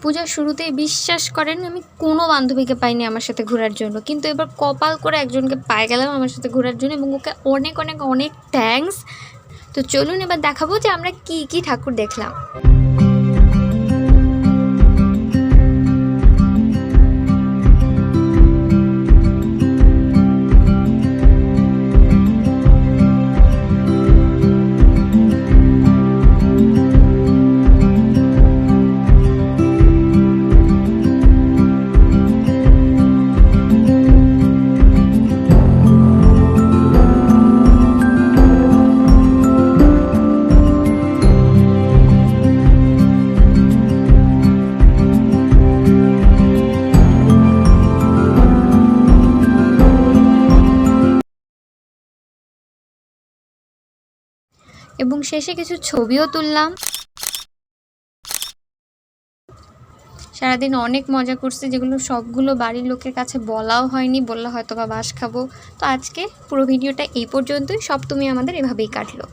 পূজার শুরুতেই বিশ্বাস করেন আমি কোনো বান্ধবীকে পাইনি আমার সাথে ঘোরার জন্য, কিন্তু এবার কপাল করে একজনকে পাই গেলাম আমার সাথে ঘোরার জন্য, এবং ওকে অনেক অনেক অনেক থ্যাঙ্কস। তো চলুন এবার দেখাবো যে আমরা কি কি ঠাকুর দেখলাম। এবং শেষে কিছু ছবিও তুললাম। সারাদিন অনেক মজা করছি, যেগুলো সবগুলো বাড়ির লোকের কাছে বলাও হয়নি, বললে হয়তো বা বাস খাবো। তো আজকে পুরো ভিডিওটা এই পর্যন্তই, সপ্তমী আমাদের এভাবেই কাটলো।